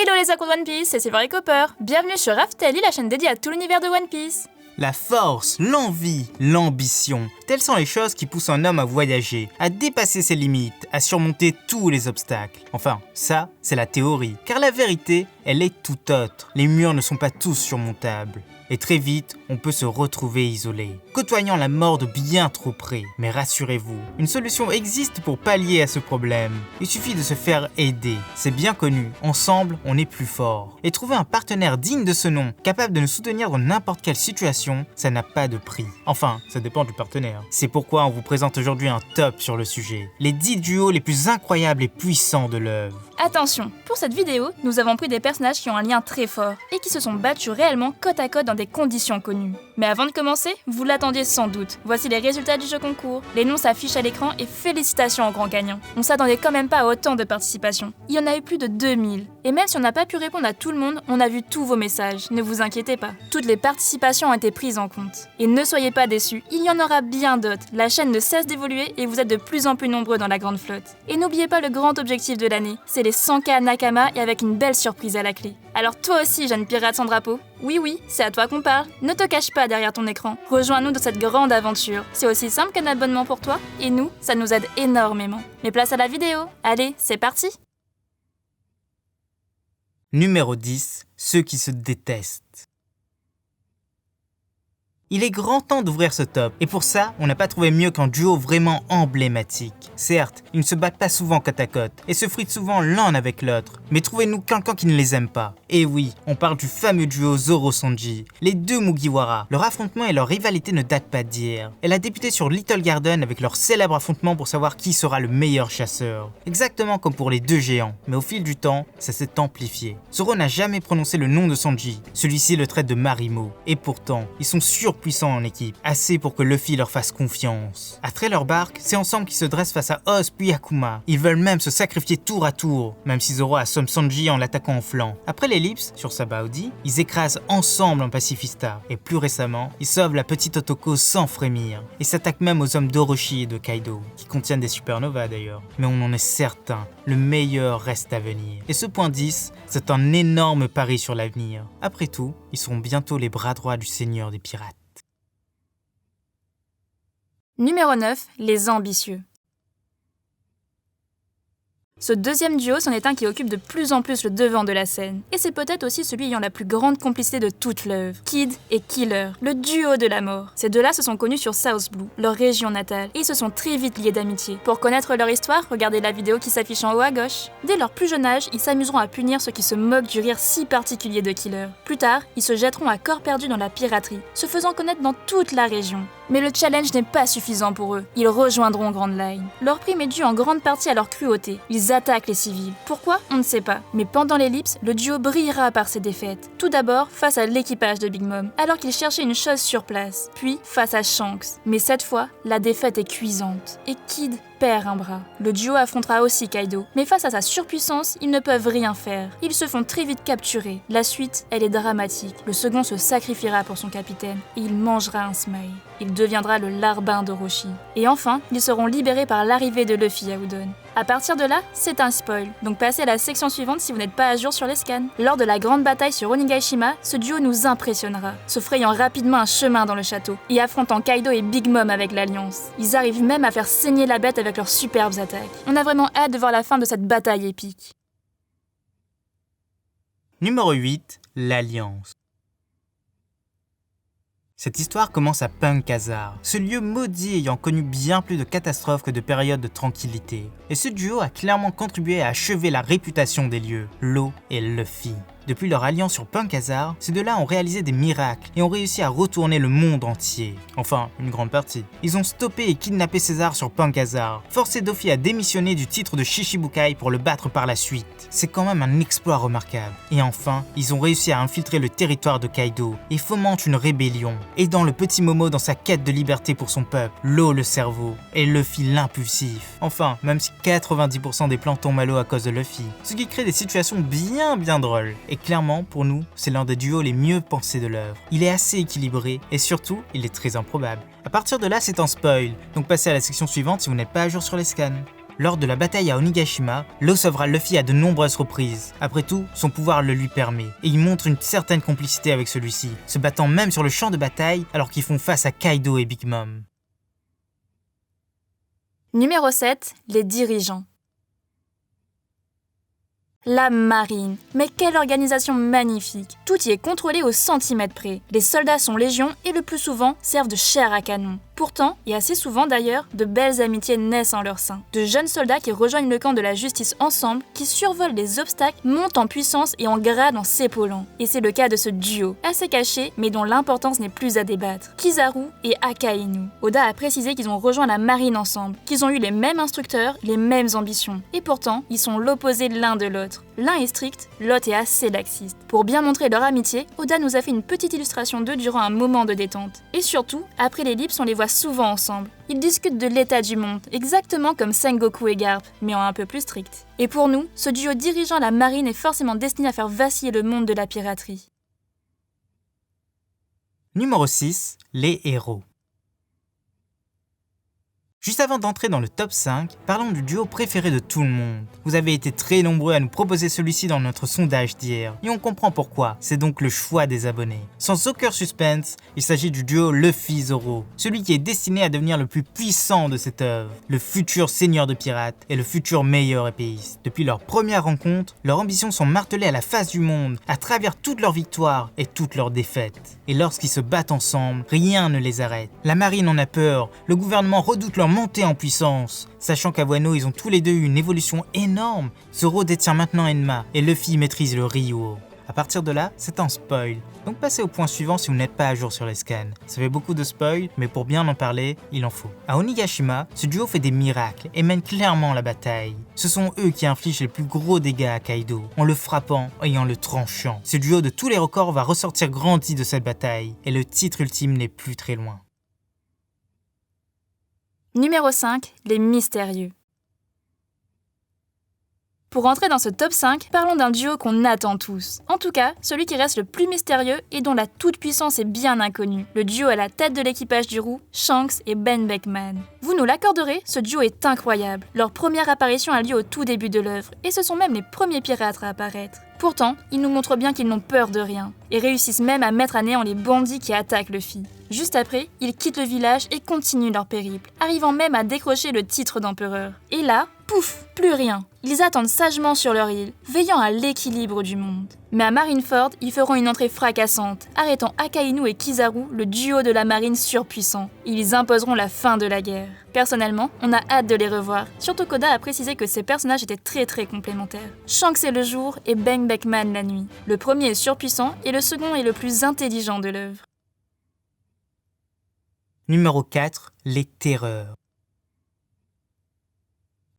Hello les accros de One Piece, c'est Silver et Copper. Bienvenue sur Raftelli, la chaîne dédiée à tout l'univers de One Piece. La force, l'envie, l'ambition, telles sont les choses qui poussent un homme à voyager, à dépasser ses limites, à surmonter tous les obstacles. Enfin, ça, c'est la théorie. Car la vérité, elle est tout autre. Les murs ne sont pas tous surmontables. Et très vite, on peut se retrouver isolé, côtoyant la mort de bien trop près. Mais rassurez-vous, une solution existe pour pallier à ce problème. Il suffit de se faire aider. C'est bien connu, ensemble, on est plus fort. Et trouver un partenaire digne de ce nom, capable de nous soutenir dans n'importe quelle situation, ça n'a pas de prix. Enfin, ça dépend du partenaire. C'est pourquoi on vous présente aujourd'hui un top sur le sujet. Les 10 duos les plus incroyables et puissants de l'œuvre. Attention, pour cette vidéo, nous avons pris des personnages qui ont un lien très fort et qui se sont battus réellement côte à côte dans des conditions connues. Mais avant de commencer, vous l'attendiez sans doute. Voici les résultats du jeu concours. Les noms s'affichent à l'écran et félicitations aux grands gagnants. On s'attendait quand même pas à autant de participation. Il y en a eu plus de 2000. Et même si on n'a pas pu répondre à tout le monde, on a vu tous vos messages. Ne vous inquiétez pas. Toutes les participations ont été prises en compte. Et ne soyez pas déçus, il y en aura bien d'autres. La chaîne ne cesse d'évoluer et vous êtes de plus en plus nombreux dans la grande flotte. Et n'oubliez pas le grand objectif de l'année, c'est les 100K Nakama et avec une belle surprise à la clé. Alors toi aussi, jeune pirate sans drapeau, oui, c'est à toi qu'on parle. Ne te cache pas derrière ton écran. Rejoins-nous dans cette grande aventure. C'est aussi simple qu'un abonnement pour toi, et nous, ça nous aide énormément. Mais place à la vidéo. Allez, c'est parti! Numéro 10, ceux qui se détestent. Il est grand temps d'ouvrir ce top, et pour ça, on n'a pas trouvé mieux qu'un duo vraiment emblématique. Certes, ils ne se battent pas souvent côte à côte, et se fritent souvent l'un avec l'autre, mais trouvez-nous quelqu'un qui ne les aime pas. Et oui, on parle du fameux duo Zoro-Sanji, les deux Mugiwara. Leur affrontement et leur rivalité ne datent pas d'hier. Elle a débuté sur Little Garden avec leur célèbre affrontement pour savoir qui sera le meilleur chasseur. Exactement comme pour les deux géants, mais au fil du temps, ça s'est amplifié. Zoro n'a jamais prononcé le nom de Sanji, celui-ci le traite de Marimo, et pourtant, ils sont surpuissants en équipe, assez pour que Luffy leur fasse confiance. Après leur barque, c'est ensemble qu'ils se dressent face à Oz puis Akuma. Ils veulent même se sacrifier tour à tour, même si Zoro assomme Sanji en l'attaquant en flanc. Après l'ellipse, sur Sabaody, ils écrasent ensemble un pacifista, et plus récemment, ils sauvent la petite Otoko sans frémir, et s'attaquent même aux hommes d'Orochi et de Kaido, qui contiennent des supernovas d'ailleurs. Mais on en est certain, le meilleur reste à venir. Et ce point 10, c'est un énorme pari sur l'avenir. Après tout, ils seront bientôt les bras droits du seigneur des pirates. Numéro 9, les ambitieux. Ce deuxième duo, c'en est un qui occupe de plus en plus le devant de la scène. Et c'est peut-être aussi celui ayant la plus grande complicité de toute l'œuvre. Kid et Killer, le duo de la mort. Ces deux-là se sont connus sur South Blue, leur région natale, et ils se sont très vite liés d'amitié. Pour connaître leur histoire, regardez la vidéo qui s'affiche en haut à gauche. Dès leur plus jeune âge, ils s'amuseront à punir ceux qui se moquent du rire si particulier de Killer. Plus tard, ils se jetteront à corps perdu dans la piraterie, se faisant connaître dans toute la région. Mais le challenge n'est pas suffisant pour eux. Ils rejoindront Grand Line. Leur prime est due en grande partie à leur cruauté. Ils attaquent les civils. Pourquoi? On ne sait pas. Mais pendant l'ellipse, le duo brillera par ses défaites. Tout d'abord, face à l'équipage de Big Mom, alors qu'ils cherchaient une chose sur place. Puis, face à Shanks. Mais cette fois, la défaite est cuisante. Et Kid perd un bras. Le duo affrontera aussi Kaido. Mais face à sa surpuissance, ils ne peuvent rien faire. Ils se font très vite capturer. La suite, elle est dramatique. Le second se sacrifiera pour son capitaine. Et il mangera un smile. Il deviendra le larbin d'Orochi. Et enfin, ils seront libérés par l'arrivée de Luffy à Udon. À partir de là, c'est un spoil, donc passez à la section suivante si vous n'êtes pas à jour sur les scans. Lors de la grande bataille sur Onigashima, ce duo nous impressionnera, se frayant rapidement un chemin dans le château, et affrontant Kaido et Big Mom avec l'Alliance. Ils arrivent même à faire saigner la bête avec leurs superbes attaques. On a vraiment hâte de voir la fin de cette bataille épique. Numéro 8, l'Alliance. Cette histoire commence à Punk Hazard, ce lieu maudit ayant connu bien plus de catastrophes que de périodes de tranquillité. Et ce duo a clairement contribué à achever la réputation des lieux, Law et Luffy. Depuis leur alliance sur Punk Hazard, ces deux-là ont réalisé des miracles et ont réussi à retourner le monde entier. Enfin, une grande partie. Ils ont stoppé et kidnappé César sur Punk Hazard, forcé Doffy à démissionner du titre de Shichibukai pour le battre par la suite. C'est quand même un exploit remarquable. Et enfin, ils ont réussi à infiltrer le territoire de Kaido et fomentent une rébellion, aidant le petit Momo dans sa quête de liberté pour son peuple, Law le cerveau et Luffy l'impulsif. Enfin, même si 90% des plans tombent à l'eau à cause de Luffy, ce qui crée des situations bien drôles. Et clairement, pour nous, c'est l'un des duos les mieux pensés de l'œuvre. Il est assez équilibré et surtout, il est très improbable. À partir de là, c'est un spoil, donc passez à la section suivante si vous n'êtes pas à jour sur les scans. Lors de la bataille à Onigashima, Law sauvera Luffy à de nombreuses reprises. Après tout, son pouvoir le lui permet, et il montre une certaine complicité avec celui-ci, se battant même sur le champ de bataille alors qu'ils font face à Kaido et Big Mom. Numéro 7, les dirigeants. La marine. Mais quelle organisation magnifique! Tout y est contrôlé au centimètre près. Les soldats sont légion et le plus souvent servent de chair à canon. Pourtant, et assez souvent d'ailleurs, de belles amitiés naissent en leur sein. De jeunes soldats qui rejoignent le camp de la justice ensemble, qui survolent les obstacles, montent en puissance et en grade en s'épaulant. Et c'est le cas de ce duo, assez caché, mais dont l'importance n'est plus à débattre. Kizaru et Akainu. Oda a précisé qu'ils ont rejoint la marine ensemble, qu'ils ont eu les mêmes instructeurs, les mêmes ambitions. Et pourtant, ils sont l'opposé l'un de l'autre. L'un est strict, l'autre est assez laxiste. Pour bien montrer leur amitié, Oda nous a fait une petite illustration d'eux durant un moment de détente. Et surtout, après l'ellipse, on les voit souvent ensemble. Ils discutent de l'état du monde, exactement comme Sengoku et Garp, mais en un peu plus strict. Et pour nous, ce duo dirigeant la marine est forcément destiné à faire vaciller le monde de la piraterie. Numéro 6, les héros. Juste avant d'entrer dans le top 5, parlons du duo préféré de tout le monde. Vous avez été très nombreux à nous proposer celui-ci dans notre sondage d'hier, et on comprend pourquoi, c'est donc le choix des abonnés. Sans aucun suspense, il s'agit du duo Luffy-Zoro, celui qui est destiné à devenir le plus puissant de cette œuvre, le futur seigneur de pirates et le futur meilleur épéiste. Depuis leur première rencontre, leurs ambitions sont martelées à la face du monde, à travers toutes leurs victoires et toutes leurs défaites. Et lorsqu'ils se battent ensemble, rien ne les arrête. La marine en a peur, le gouvernement redoute leur montée en puissance. Sachant qu'à Wano, ils ont tous les deux eu une évolution énorme, Zoro détient maintenant Enma et Luffy maîtrise le Ryuo. À partir de là, c'est un spoil. Donc passez au point suivant si vous n'êtes pas à jour sur les scans. Ça fait beaucoup de spoil, mais pour bien en parler, il en faut. À Onigashima, ce duo fait des miracles et mène clairement la bataille. Ce sont eux qui infligent les plus gros dégâts à Kaido, en le frappant et en le tranchant. Ce duo de tous les records va ressortir grandi de cette bataille, et le titre ultime n'est plus très loin. Numéro 5, les mystérieux. Pour entrer dans ce top 5, parlons d'un duo qu'on attend tous. En tout cas, celui qui reste le plus mystérieux et dont la toute-puissance est bien inconnue. Le duo à la tête de l'équipage du Roux, Shanks et Ben Beckman. Vous nous l'accorderez, ce duo est incroyable. Leur première apparition a lieu au tout début de l'œuvre, et ce sont même les premiers pirates à apparaître. Pourtant, ils nous montrent bien qu'ils n'ont peur de rien, et réussissent même à mettre à néant les bandits qui attaquent Luffy. Juste après, ils quittent le village et continuent leur périple, arrivant même à décrocher le titre d'empereur. Et là, pouf, plus rien. Ils attendent sagement sur leur île, veillant à l'équilibre du monde. Mais à Marineford, ils feront une entrée fracassante, arrêtant Akainu et Kizaru, le duo de la marine surpuissant. Ils imposeront la fin de la guerre. Personnellement, on a hâte de les revoir, surtout qu'Oda a précisé que ces personnages étaient très complémentaires. Shanks est le jour et Ben Beckman la nuit. Le premier est surpuissant et le second est le plus intelligent de l'œuvre. Numéro 4, les terreurs.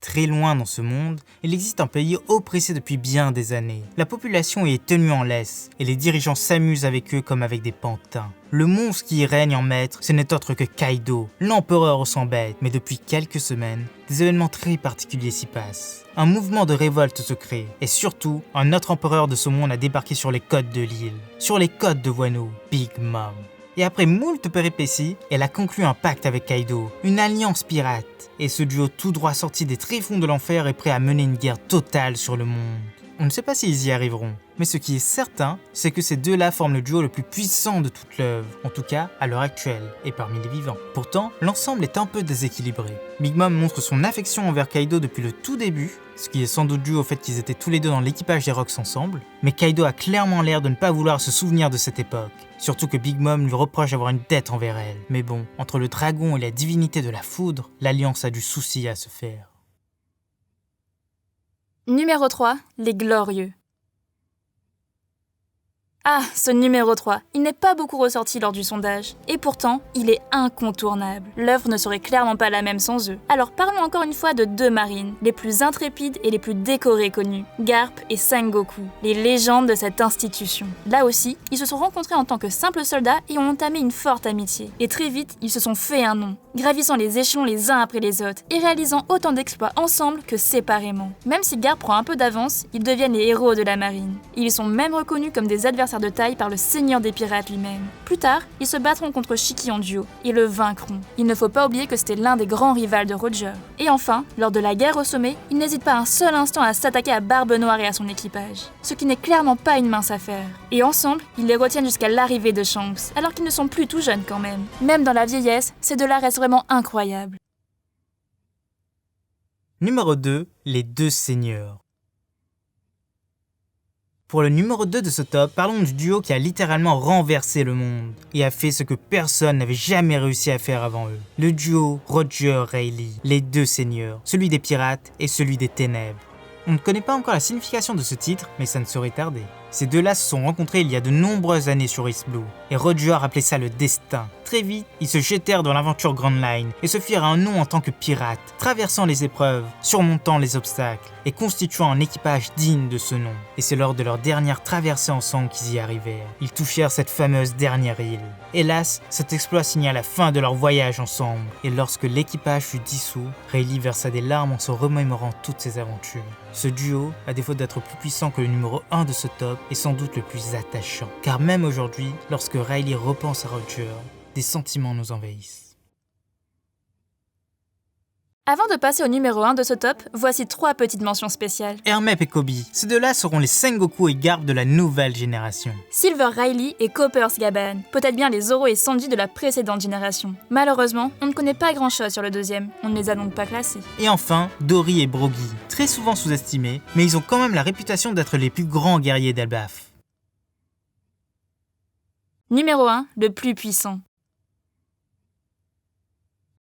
Très loin dans ce monde, il existe un pays oppressé depuis bien des années. La population y est tenue en laisse, et les dirigeants s'amusent avec eux comme avec des pantins. Le monstre qui y règne en maître, ce n'est autre que Kaido, l'empereur au sang bête. Mais depuis quelques semaines, des événements très particuliers s'y passent. Un mouvement de révolte se crée, et surtout, un autre empereur de ce monde a débarqué sur les côtes de l'île, sur les côtes de Wano, Big Mom. Et après moult péripéties, elle a conclu un pacte avec Kaido, une alliance pirate. Et ce duo tout droit sorti des tréfonds de l'enfer est prêt à mener une guerre totale sur le monde. On ne sait pas s'ils y arriveront, mais ce qui est certain, c'est que ces deux-là forment le duo le plus puissant de toute l'œuvre, en tout cas à l'heure actuelle, et parmi les vivants. Pourtant, l'ensemble est un peu déséquilibré. Big Mom montre son affection envers Kaido depuis le tout début, ce qui est sans doute dû au fait qu'ils étaient tous les deux dans l'équipage des Rocks ensemble, mais Kaido a clairement l'air de ne pas vouloir se souvenir de cette époque, surtout que Big Mom lui reproche d'avoir une dette envers elle. Mais bon, entre le dragon et la divinité de la foudre, l'alliance a du souci à se faire. Numéro 3, les glorieux. Ah, ce numéro 3, il n'est pas beaucoup ressorti lors du sondage. Et pourtant, il est incontournable. L'œuvre ne serait clairement pas la même sans eux. Alors parlons encore une fois de deux marines, les plus intrépides et les plus décorées connues, Garp et Sengoku, les légendes de cette institution. Là aussi, ils se sont rencontrés en tant que simples soldats et ont entamé une forte amitié. Et très vite, ils se sont fait un nom, gravissant les échelons les uns après les autres et réalisant autant d'exploits ensemble que séparément. Même si Garp prend un peu d'avance, ils deviennent les héros de la marine. Ils sont même reconnus comme des adversaires adversaire de taille par le seigneur des pirates lui-même. Plus tard, ils se battront contre Shiki en duo et le vaincront. Il ne faut pas oublier que c'était l'un des grands rivaux de Roger. Et enfin, lors de la guerre au sommet, il n'hésite pas un seul instant à s'attaquer à Barbe Noire et à son équipage, ce qui n'est clairement pas une mince affaire. Et ensemble, ils les retiennent jusqu'à l'arrivée de Shanks, alors qu'ils ne sont plus tout jeunes quand même. Même dans la vieillesse, ces deux-là restent vraiment incroyables. Numéro 2, les deux seigneurs. Pour le numéro 2 de ce top, parlons du duo qui a littéralement renversé le monde et a fait ce que personne n'avait jamais réussi à faire avant eux. Le duo Roger-Rayleigh, les deux seigneurs, celui des pirates et celui des ténèbres. On ne connaît pas encore la signification de ce titre, mais ça ne saurait tarder. Ces deux-là se sont rencontrés il y a de nombreuses années sur East Blue, et Roger appelait ça le destin. Très vite, ils se jetèrent dans l'aventure Grand Line et se firent un nom en tant que pirates, traversant les épreuves, surmontant les obstacles et constituant un équipage digne de ce nom. Et c'est lors de leur dernière traversée ensemble qu'ils y arrivèrent. Ils touchèrent cette fameuse dernière île. Hélas, cet exploit signa la fin de leur voyage ensemble, et lorsque l'équipage fut dissous, Rayleigh versa des larmes en se remémorant toutes ses aventures. Ce duo, à défaut d'être plus puissant que le numéro 1 de ce top, est sans doute le plus attachant. Car même aujourd'hui, lorsque Rayleigh repense à Roger, des sentiments nous envahissent. Avant de passer au numéro 1 de ce top, voici 3 petites mentions spéciales. Hermep et Kobe, ces deux-là seront les Sengoku et Garp de la nouvelle génération. Silver Rayleigh et Copper's Gaban, peut-être bien les Zoro et Sanji de la précédente génération. Malheureusement, on ne connaît pas grand-chose sur le deuxième, on ne les a donc pas classés. Et enfin, Dory et Brogy, très souvent sous-estimés, mais ils ont quand même la réputation d'être les plus grands guerriers d'Elbaf. Numéro 1, le plus puissant.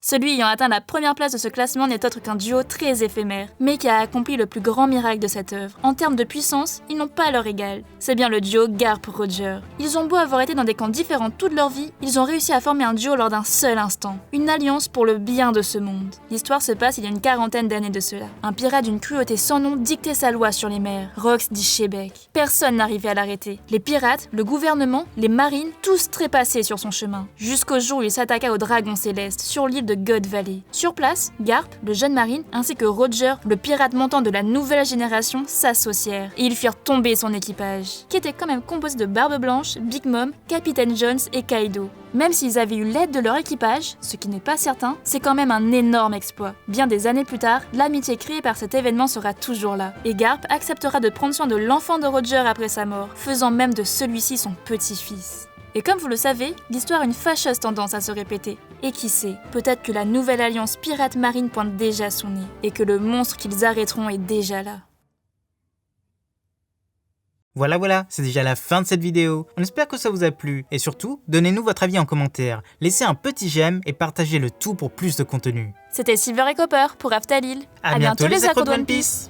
Celui ayant atteint la première place de ce classement n'est autre qu'un duo très éphémère, mais qui a accompli le plus grand miracle de cette œuvre. En termes de puissance, ils n'ont pas leur égal. C'est bien le duo Garp-Roger. Ils ont beau avoir été dans des camps différents toute leur vie, ils ont réussi à former un duo lors d'un seul instant. Une alliance pour le bien de ce monde. L'histoire se passe il y a une quarantaine d'années de cela. Un pirate d'une cruauté sans nom dictait sa loi sur les mers, Rox dit Shebeck. Personne n'arrivait à l'arrêter. Les pirates, le gouvernement, les marines, tous trépassés sur son chemin. Jusqu'au jour où il s'attaqua au dragon céleste, sur l'île de God Valley. Sur place, Garp, le jeune marine, ainsi que Roger, le pirate montant de la nouvelle génération, s'associèrent et ils firent tomber son équipage, qui était quand même composé de Barbe Blanche, Big Mom, Capitaine Jones et Kaido. Même s'ils avaient eu l'aide de leur équipage, ce qui n'est pas certain, c'est quand même un énorme exploit. Bien des années plus tard, l'amitié créée par cet événement sera toujours là, et Garp acceptera de prendre soin de l'enfant de Roger après sa mort, faisant même de celui-ci son petit-fils. Et comme vous le savez, l'histoire a une fâcheuse tendance à se répéter. Et qui sait, peut-être que la nouvelle alliance pirate-marine pointe déjà son nez, et que le monstre qu'ils arrêteront est déjà là. Voilà, c'est déjà la fin de cette vidéo. On espère que ça vous a plu. Et surtout, donnez-nous votre avis en commentaire. Laissez un petit j'aime et partagez le tout pour plus de contenu. C'était Silver et Copper pour Aftalil. À bientôt les accros de One Piece.